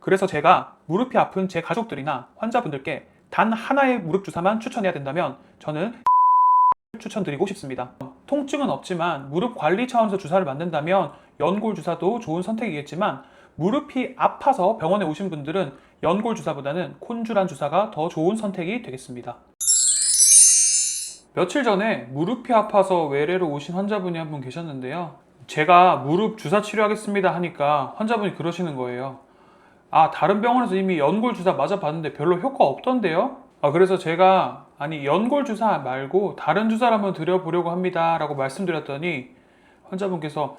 그래서 제가 무릎이 아픈 제 가족들이나 환자분들께 단 하나의 무릎 주사만 추천해야 된다면 저는 추천드리고 싶습니다. 통증은 없지만 무릎 관리 차원에서 주사를 맞는다면 연골 주사도 좋은 선택이겠지만 무릎이 아파서 병원에 오신 분들은 연골 주사보다는 콘주란 주사가 더 좋은 선택이 되겠습니다. 며칠 전에 무릎이 아파서 외래로 오신 환자분이 한 분 계셨는데요. 제가 무릎 주사 치료하겠습니다 하니까 환자분이 그러시는 거예요. 다른 병원에서 이미 연골 주사 맞아봤는데 별로 효과 없던데요? 그래서 제가 연골 주사 말고 다른 주사를 한번 드려보려고 합니다 라고 말씀드렸더니 환자분께서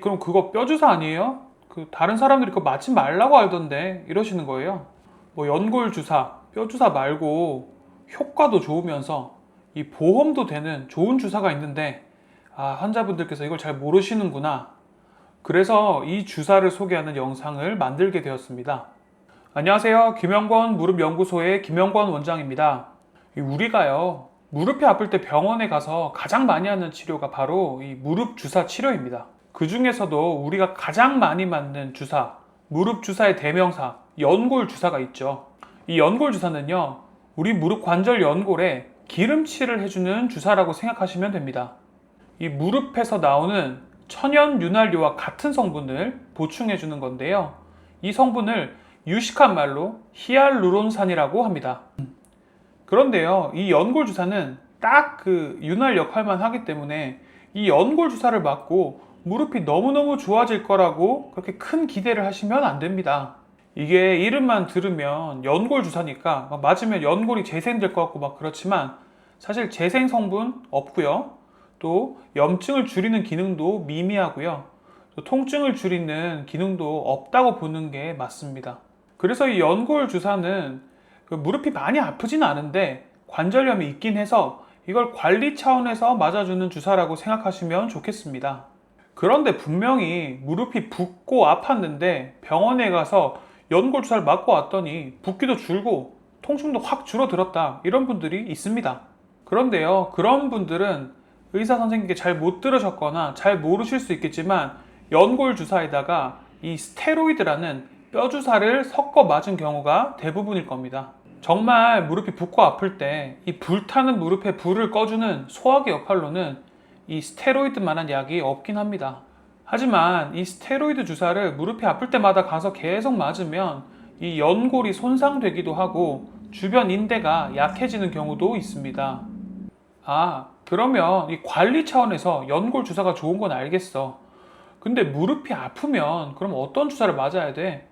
그럼 그거 뼈 주사 아니에요? 다른 사람들이 그거 맞지 말라고 하던데 이러시는 거예요. 연골 주사, 뼈 주사 말고 효과도 좋으면서 이 보험도 되는 좋은 주사가 있는데 환자분들께서 이걸 잘 모르시는구나. 그래서 이 주사를 소개하는 영상을 만들게 되었습니다. 안녕하세요. 김영권 무릎연구소의 김영권 원장입니다. 우리가요, 무릎이 아플 때 병원에 가서 가장 많이 하는 치료가 바로 이 무릎 주사 치료입니다. 그 중에서도 우리가 가장 많이 맞는 주사, 무릎 주사의 대명사, 연골 주사가 있죠. 이 연골 주사는요, 우리 무릎 관절 연골에 기름칠을 해주는 주사라고 생각하시면 됩니다. 이 무릎에서 나오는 천연 윤활유와 같은 성분을 보충해 주는 건데요. 이 성분을 유식한 말로 히알루론산이라고 합니다. 그런데요, 이 연골 주사는 딱 그 윤활 역할만 하기 때문에 이 연골 주사를 맞고 무릎이 너무너무 좋아질 거라고 그렇게 큰 기대를 하시면 안 됩니다. 이게 이름만 들으면 연골 주사니까 맞으면 연골이 재생될 것 같고 그렇지만 사실 재생 성분 없고요. 또 염증을 줄이는 기능도 미미하고요. 또 통증을 줄이는 기능도 없다고 보는 게 맞습니다. 그래서 이 연골 주사는 무릎이 많이 아프진 않은데 관절염이 있긴 해서 이걸 관리 차원에서 맞아주는 주사라고 생각하시면 좋겠습니다. 그런데 분명히 무릎이 붓고 아팠는데 병원에 가서 연골 주사를 맞고 왔더니 붓기도 줄고 통증도 확 줄어들었다, 이런 분들이 있습니다. 그런데요, 그런 분들은 의사 선생님께 잘 못 들으셨거나 잘 모르실 수 있겠지만 연골 주사에다가 이 스테로이드라는 뼈 주사를 섞어 맞은 경우가 대부분일 겁니다. 정말 무릎이 붓고 아플 때 이 불타는 무릎에 불을 꺼주는 소화기 역할로는 이 스테로이드만한 약이 없긴 합니다. 하지만 이 스테로이드 주사를 무릎이 아플 때마다 가서 계속 맞으면 이 연골이 손상되기도 하고 주변 인대가 약해지는 경우도 있습니다. 그러면 이 관리 차원에서 연골 주사가 좋은 건 알겠어. 근데 무릎이 아프면 그럼 어떤 주사를 맞아야 돼?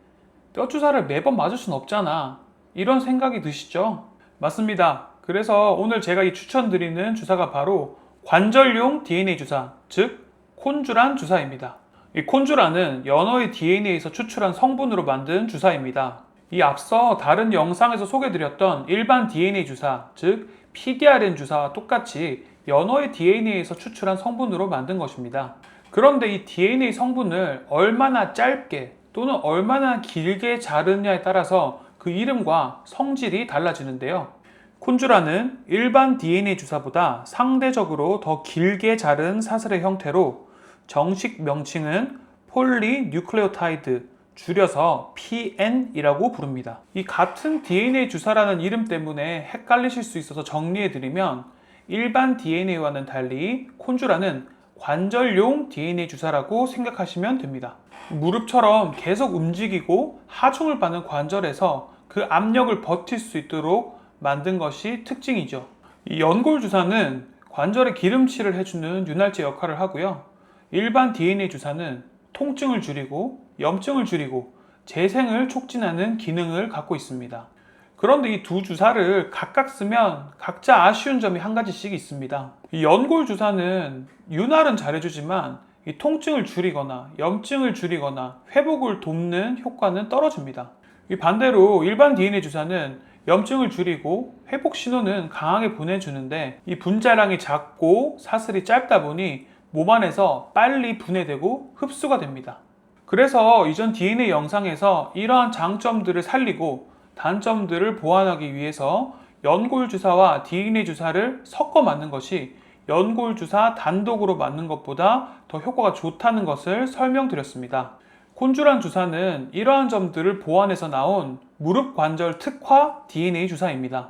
뼈 주사를 매번 맞을 순 없잖아. 이런 생각이 드시죠? 맞습니다. 그래서 오늘 제가 이 추천드리는 주사가 바로 관절용 DNA 주사, 즉 콘주란 주사입니다. 이 콘주란은 연어의 DNA에서 추출한 성분으로 만든 주사입니다. 이 앞서 다른 영상에서 소개드렸던 일반 DNA 주사, 즉 PDRN 주사와 똑같이 연어의 DNA에서 추출한 성분으로 만든 것입니다. 그런데 이 DNA 성분을 얼마나 짧게 또는 얼마나 길게 자르느냐에 따라서 그 이름과 성질이 달라지는데요. 콘주란은 일반 DNA 주사보다 상대적으로 더 길게 자른 사슬의 형태로 정식 명칭은 폴리뉴클레오타이드, 줄여서 PN이라고 부릅니다. 이 같은 DNA 주사라는 이름 때문에 헷갈리실 수 있어서 정리해드리면 일반 DNA와는 달리 콘주란은 관절용 DNA 주사라고 생각하시면 됩니다. 무릎처럼 계속 움직이고 하중을 받는 관절에서 그 압력을 버틸 수 있도록 만든 것이 특징이죠. 이 연골 주사는 관절에 기름칠을 해주는 윤활제 역할을 하고요. 일반 DNA 주사는 통증을 줄이고 염증을 줄이고 재생을 촉진하는 기능을 갖고 있습니다. 그런데 이 두 주사를 각각 쓰면 각자 아쉬운 점이 한 가지씩 있습니다. 이 연골 주사는 윤활은 잘해주지만 이 통증을 줄이거나 염증을 줄이거나 회복을 돕는 효과는 떨어집니다. 이 반대로 일반 DNA 주사는 염증을 줄이고 회복 신호는 강하게 보내주는데 이 분자량이 작고 사슬이 짧다 보니 몸 안에서 빨리 분해되고 흡수가 됩니다. 그래서 이전 DNA 영상에서 이러한 장점들을 살리고 단점들을 보완하기 위해서 연골 주사와 DNA 주사를 섞어 맞는 것이 연골 주사 단독으로 맞는 것보다 더 효과가 좋다는 것을 설명드렸습니다. 콘주란 주사는 이러한 점들을 보완해서 나온 무릎 관절 특화 DNA 주사입니다.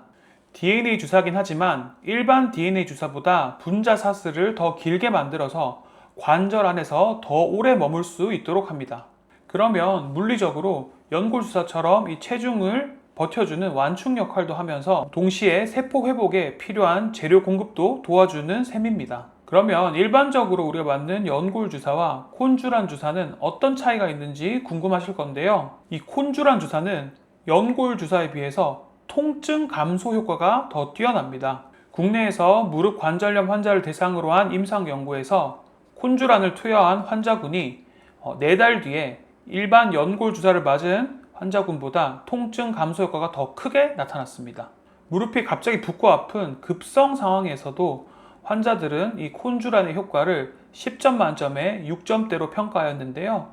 DNA 주사긴 하지만 일반 DNA 주사보다 분자 사슬을 더 길게 만들어서 관절 안에서 더 오래 머물 수 있도록 합니다. 그러면 물리적으로 연골 주사처럼 이 체중을 버텨주는 완충 역할도 하면서 동시에 세포 회복에 필요한 재료 공급도 도와주는 셈입니다. 그러면 일반적으로 우리가 맞는 연골 주사와 콘주란 주사는 어떤 차이가 있는지 궁금하실 건데요. 이 콘주란 주사는 연골 주사에 비해서 통증 감소 효과가 더 뛰어납니다. 국내에서 무릎 관절염 환자를 대상으로 한 임상 연구에서 콘주란을 투여한 환자군이 4달 뒤에 일반 연골 주사를 맞은 환자군보다 통증 감소 효과가 더 크게 나타났습니다. 무릎이 갑자기 붓고 아픈 급성 상황에서도 환자들은 이 콘주란의 효과를 10점 만점에 6점대로 평가하였는데요.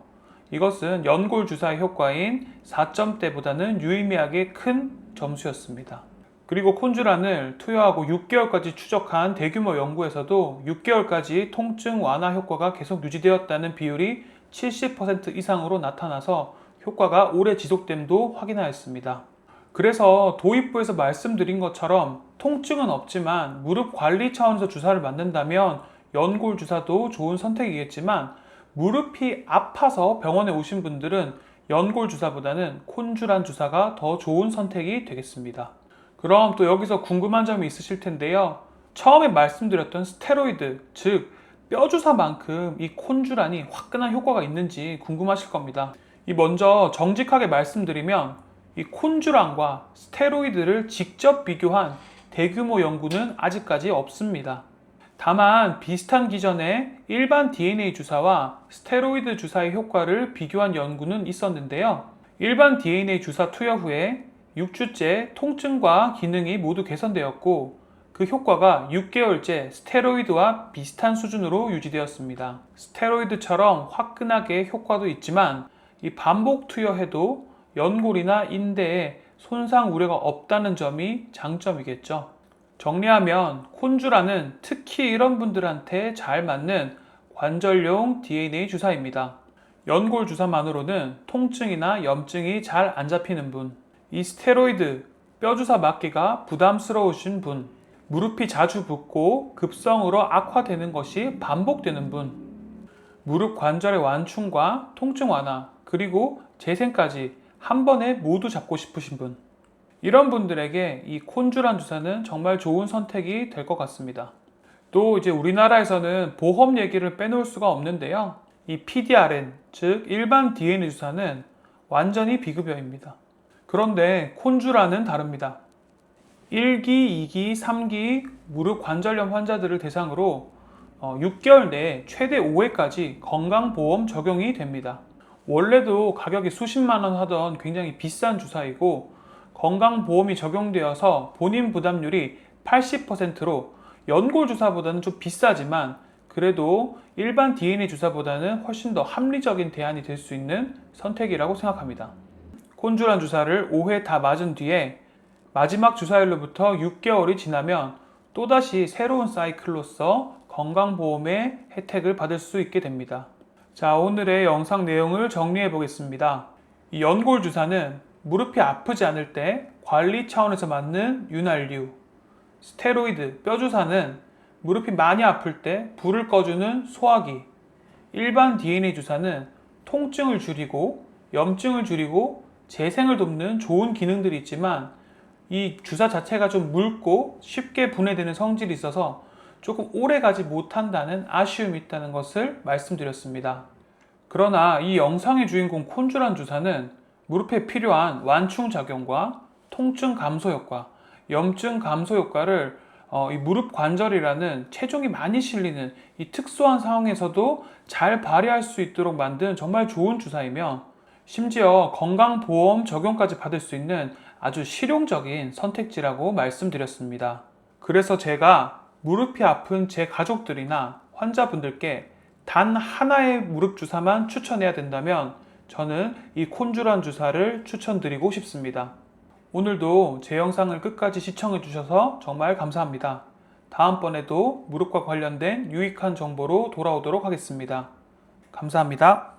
이것은 연골 주사의 효과인 4점대보다는 유의미하게 큰 점수였습니다. 그리고 콘주란을 투여하고 6개월까지 추적한 대규모 연구에서도 6개월까지 통증 완화 효과가 계속 유지되었다는 비율이 70% 이상으로 나타나서 효과가 오래 지속됨도 확인하였습니다. 그래서 도입부에서 말씀드린 것처럼 통증은 없지만 무릎 관리 차원에서 주사를 맞는다면 연골 주사도 좋은 선택이겠지만 무릎이 아파서 병원에 오신 분들은 연골 주사보다는 콘주란 주사가 더 좋은 선택이 되겠습니다. 그럼 또 여기서 궁금한 점이 있으실 텐데요. 처음에 말씀드렸던 스테로이드, 즉 뼈주사만큼 이 콘주란이 화끈한 효과가 있는지 궁금하실 겁니다. 먼저 정직하게 말씀드리면 이 콘주란과 스테로이드를 직접 비교한 대규모 연구는 아직까지 없습니다. 다만 비슷한 기전에 일반 DNA 주사와 스테로이드 주사의 효과를 비교한 연구는 있었는데요. 일반 DNA 주사 투여 후에 6주째 통증과 기능이 모두 개선되었고 그 효과가 6개월째 스테로이드와 비슷한 수준으로 유지되었습니다. 스테로이드처럼 화끈하게 효과도 있지만 이 반복 투여해도 연골이나 인대에 손상 우려가 없다는 점이 장점이겠죠. 정리하면 콘주란은 특히 이런 분들한테 잘 맞는 관절용 DNA 주사입니다. 연골 주사만으로는 통증이나 염증이 잘 안 잡히는 분, 이 스테로이드, 뼈주사 맞기가 부담스러우신 분, 무릎이 자주 붓고 급성으로 악화되는 것이 반복되는 분, 무릎 관절의 완충과 통증 완화, 그리고 재생까지 한 번에 모두 잡고 싶으신 분, 이런 분들에게 이 콘주란 주사는 정말 좋은 선택이 될 것 같습니다. 또 이제 우리나라에서는 보험 얘기를 빼놓을 수가 없는데요. 이 PDRN, 즉 일반 DNA 주사는 완전히 비급여입니다. 그런데 콘주란은 다릅니다. 1기, 2기, 3기 무릎 관절염 환자들을 대상으로 6개월 내에 최대 5회까지 건강보험 적용이 됩니다. 원래도 가격이 수십만 원 하던 굉장히 비싼 주사이고 건강보험이 적용되어서 본인 부담률이 80%로 연골 주사보다는 좀 비싸지만 그래도 일반 DNA 주사보다는 훨씬 더 합리적인 대안이 될 수 있는 선택이라고 생각합니다. 콘주란 주사를 5회 다 맞은 뒤에 마지막 주사일로부터 6개월이 지나면 또다시 새로운 사이클로서 건강보험의 혜택을 받을 수 있게 됩니다. 자, 오늘의 영상 내용을 정리해 보겠습니다. 이 연골 주사는 무릎이 아프지 않을 때 관리 차원에서 맞는 윤활유, 스테로이드, 뼈주사는 무릎이 많이 아플 때 불을 꺼주는 소화기, 일반 DNA 주사는 통증을 줄이고 염증을 줄이고 재생을 돕는 좋은 기능들이 있지만 이 주사 자체가 좀 묽고 쉽게 분해되는 성질이 있어서 조금 오래 가지 못한다는 아쉬움이 있다는 것을 말씀드렸습니다. 그러나 이 영상의 주인공 콘주란 주사는 무릎에 필요한 완충 작용과 통증 감소 효과, 염증 감소 효과를 이 무릎 관절이라는 체중이 많이 실리는 이 특수한 상황에서도 잘 발휘할 수 있도록 만든 정말 좋은 주사이며 심지어 건강보험 적용까지 받을 수 있는 아주 실용적인 선택지라고 말씀드렸습니다. 그래서 제가 무릎이 아픈 제 가족들이나 환자분들께 단 하나의 무릎 주사만 추천해야 된다면 저는 이 콘주란 주사를 추천드리고 싶습니다. 오늘도 제 영상을 끝까지 시청해 주셔서 정말 감사합니다. 다음번에도 무릎과 관련된 유익한 정보로 돌아오도록 하겠습니다. 감사합니다.